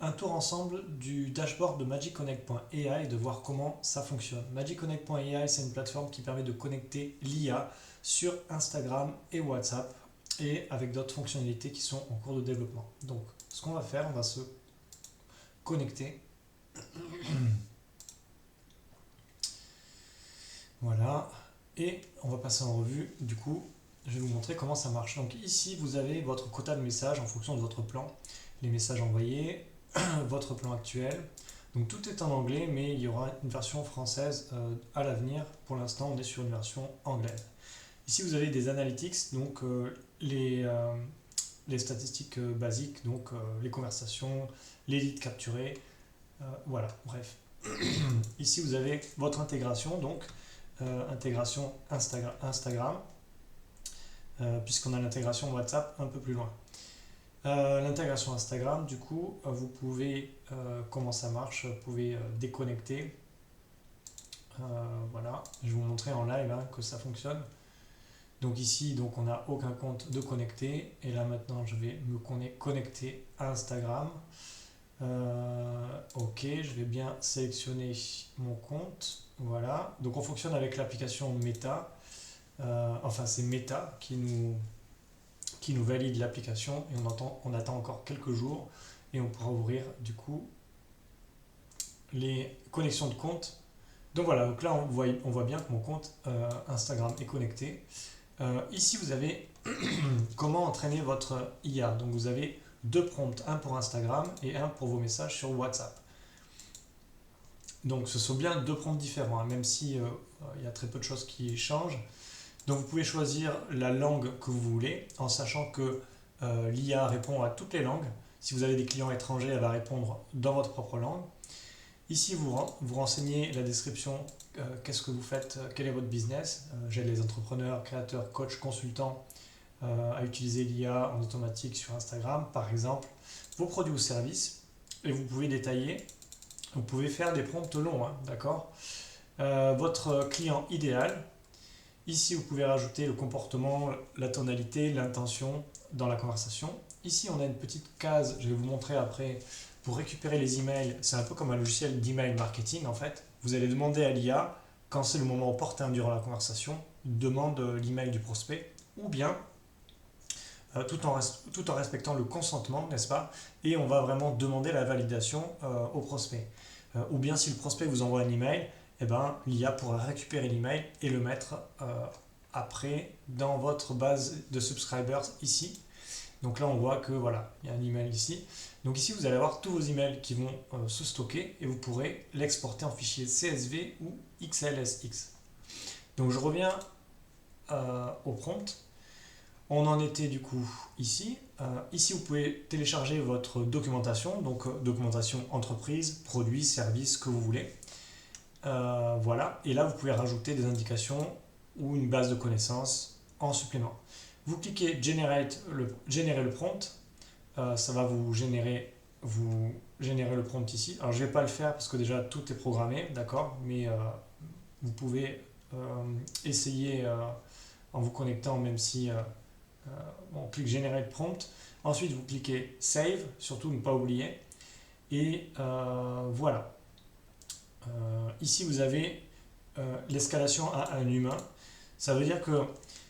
un tour ensemble du dashboard de MagicConnect.ai et de voir comment ça fonctionne. MagicConnect.ai, c'est une plateforme qui permet de connecter l'IA sur Instagram et WhatsApp et avec d'autres fonctionnalités qui sont en cours de développement. Donc, ce qu'on va faire, on va se connecter. Voilà. Et on va passer en revue, du coup, je vais vous montrer comment ça marche. Donc ici, vous avez votre quota de messages en fonction de votre plan. Les messages envoyés, votre plan actuel. Donc tout est en anglais, mais il y aura une version française à l'avenir. Pour l'instant, on est sur une version anglaise. Ici, vous avez des analytics, donc les statistiques basiques, donc les conversations, les leads capturés, voilà, bref. Ici, vous avez votre intégration, donc intégration Instagram, puisqu'on a l'intégration WhatsApp un peu plus loin. L'intégration Instagram, du coup, vous pouvez, comment ça marche, vous pouvez déconnecter. Voilà, je vais vous montrer en live que ça fonctionne. Donc ici, donc on n'a aucun compte de connecté. Et là maintenant, je vais me connecter à Instagram. Ok, je vais bien sélectionner mon compte. Voilà, donc on fonctionne avec l'application Meta. Enfin, c'est Meta qui nous valide l'application et on attend encore quelques jours et on pourra ouvrir du coup les connexions de compte. Donc voilà, donc là on voit bien que mon compte Instagram est connecté. Ici vous avez comment entraîner votre IA. Donc vous avez deux prompts, un pour Instagram et un pour vos messages sur WhatsApp. Donc ce sont bien deux prompts différents, même si il y a très peu de choses qui changent. Donc vous pouvez choisir la langue que vous voulez, en sachant que l'IA répond à toutes les langues. Si vous avez des clients étrangers, elle va répondre dans votre propre langue. Ici, vous renseignez la description, qu'est-ce que vous faites, quel est votre business. J'aide les entrepreneurs, créateurs, coachs, consultants à utiliser l'IA en automatique sur Instagram, par exemple, vos produits ou services. Et vous pouvez détailler, vous pouvez faire des prompts longs, d'accord. Votre client idéal. Ici, vous pouvez rajouter le comportement, la tonalité, l'intention dans la conversation. Ici, on a une petite case, je vais vous montrer après, pour récupérer les emails. C'est un peu comme un logiciel d'email marketing en fait. Vous allez demander à l'IA, quand c'est le moment opportun durant la conversation, demande l'email du prospect, ou bien tout en respectant le consentement, n'est-ce pas? Et on va vraiment demander la validation au prospect. Ou bien si le prospect vous envoie un email, eh ben, l'IA pourra récupérer l'email et le mettre après dans votre base de subscribers ici. Donc là, on voit que voilà, il y a un email ici. Donc ici, vous allez avoir tous vos emails qui vont se stocker et vous pourrez l'exporter en fichier CSV ou XLSX. Donc je reviens au prompt. On en était du coup ici. Ici, vous pouvez télécharger votre documentation, donc documentation entreprise, produits, services, que vous voulez. Voilà, et là vous pouvez rajouter des indications ou une base de connaissances en supplément. Vous cliquez générer le prompt, ça va vous générer le prompt ici. Alors je ne vais pas le faire parce que déjà tout est programmé, d'accord, mais vous pouvez essayer en vous connectant, même si on clique générer le prompt. Ensuite vous cliquez save, surtout ne pas oublier, et voilà. Ici, vous avez l'escalation à un humain. Ça veut dire que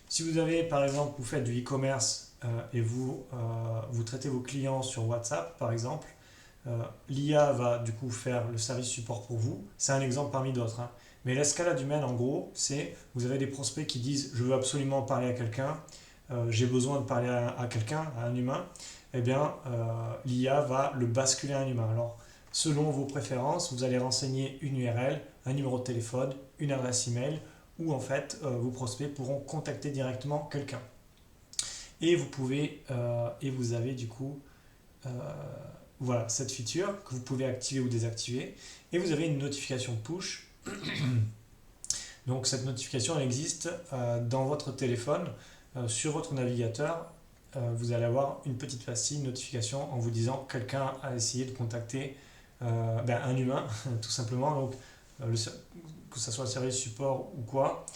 si vous avez, par exemple, vous faites du e-commerce et vous traitez vos clients sur WhatsApp, par exemple, l'IA va du coup faire le service support pour vous. C'est un exemple parmi d'autres. Mais l'escalade humaine, en gros, c'est vous avez des prospects qui disent je veux absolument parler à quelqu'un, j'ai besoin de parler à quelqu'un, à un humain. Eh bien, l'IA va le basculer à un humain. Alors, selon vos préférences, vous allez renseigner une URL, un numéro de téléphone, une adresse email, où en fait vos prospects pourront contacter directement quelqu'un. Et vous avez du coup voilà cette feature que vous pouvez activer ou désactiver. Et vous avez une notification push. Donc cette notification elle existe dans votre téléphone, sur votre navigateur. Vous allez avoir une petite pastille notification en vous disant quelqu'un a essayé de contacter un humain, tout simplement, donc, que ce soit le service support ou quoi,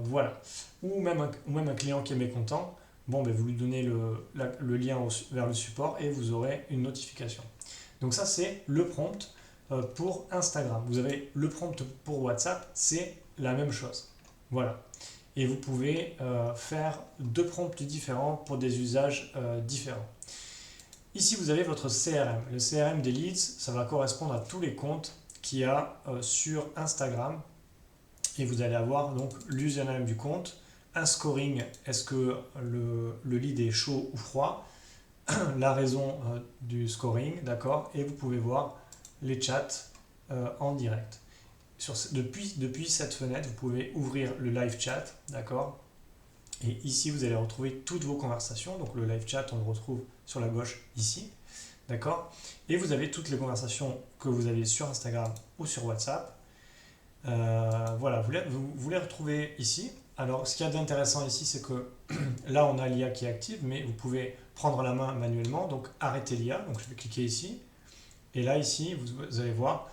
voilà. Ou même un client qui est mécontent, bon, vous lui donnez le lien vers le support et vous aurez une notification. Donc ça, c'est le prompt pour Instagram. Vous avez le prompt pour WhatsApp, c'est la même chose. Voilà. Et vous pouvez faire 2 prompts différents pour des usages différents. Ici, vous avez votre CRM. Le CRM des leads, ça va correspondre à tous les comptes qu'il y a sur Instagram. Et vous allez avoir donc l'username du compte, un scoring, est-ce que le lead est chaud ou froid, la raison du scoring, d'accord, et vous pouvez voir les chats en direct. Depuis cette fenêtre, vous pouvez ouvrir le live chat, d'accord, et ici vous allez retrouver toutes vos conversations. Donc le live chat, on le retrouve sur la gauche ici, d'accord, et vous avez toutes les conversations que vous avez sur Instagram ou sur WhatsApp. Voilà, vous les retrouvez ici. Alors, ce qu'il y a d'intéressant ici, c'est que là, on a l'IA qui est active, mais vous pouvez prendre la main manuellement, donc arrêter l'IA. Donc, je vais cliquer ici. Et là, ici, vous allez voir,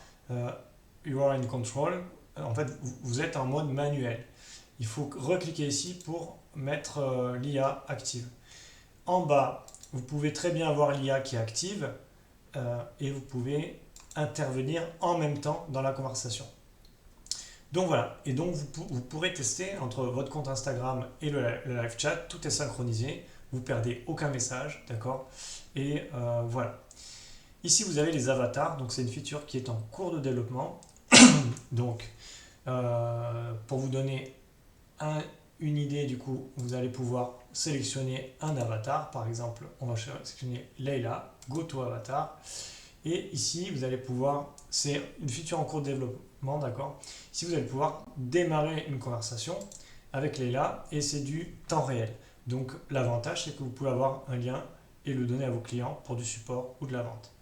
You are in control. En fait, vous êtes en mode manuel. Il faut recliquer ici pour mettre l'IA active. En bas, vous pouvez très bien voir l'IA qui est active et vous pouvez intervenir en même temps dans la conversation. Donc voilà, et donc vous pourrez tester entre votre compte Instagram et le live chat, tout est synchronisé, vous perdez aucun message, d'accord. Et voilà. Ici vous avez les avatars, donc c'est une feature qui est en cours de développement. Donc pour vous donner une idée, du coup, vous allez pouvoir sélectionner un avatar. Par exemple, on va sélectionner Leila, Go to Avatar. Et ici, vous allez pouvoir, c'est une feature en cours de développement, d'accord. Ici, vous allez pouvoir démarrer une conversation avec Leila et c'est du temps réel. Donc, l'avantage, c'est que vous pouvez avoir un lien et le donner à vos clients pour du support ou de la vente.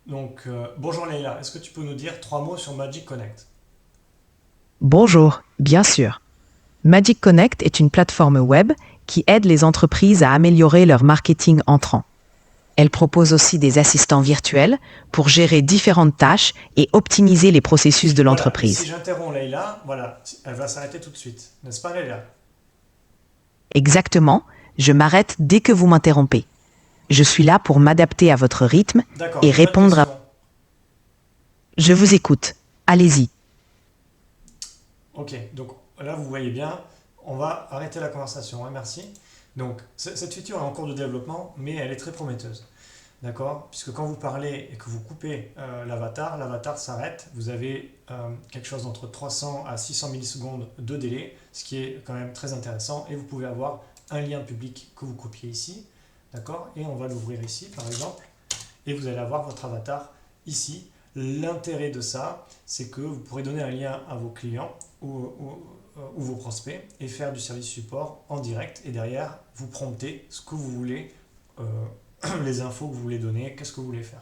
Donc, bonjour Leila, est-ce que tu peux nous dire 3 mots sur Magic Connect? Bonjour, bien sûr. Magic Connect est une plateforme web qui aide les entreprises à améliorer leur marketing entrant. Elle propose aussi des assistants virtuels pour gérer différentes tâches et optimiser les processus de Voilà, et si l'entreprise. j'interromps Leila, voilà, elle va s'arrêter tout de suite. N'est-ce pas Leila? Exactement, je m'arrête dès que vous m'interrompez. Je suis là pour m'adapter à votre rythme D'accord, et j'ai une autre répondre à... question. Je vous écoute. Allez-y. Ok, donc là vous voyez bien, on va arrêter la conversation, hein, merci. Donc cette feature est en cours de développement, mais elle est très prometteuse. D'accord? Puisque quand vous parlez et que vous coupez l'avatar s'arrête. Vous avez quelque chose d'entre 300 à 600 millisecondes de délai, ce qui est quand même très intéressant. Et vous pouvez avoir un lien public que vous copiez ici. D'accord? Et on va l'ouvrir ici, par exemple. Et vous allez avoir votre avatar ici. L'intérêt de ça, c'est que vous pourrez donner un lien à vos clients ou vos prospects et faire du service support en direct. Et derrière, vous promptez ce que vous voulez, les infos que vous voulez donner, qu'est-ce que vous voulez faire.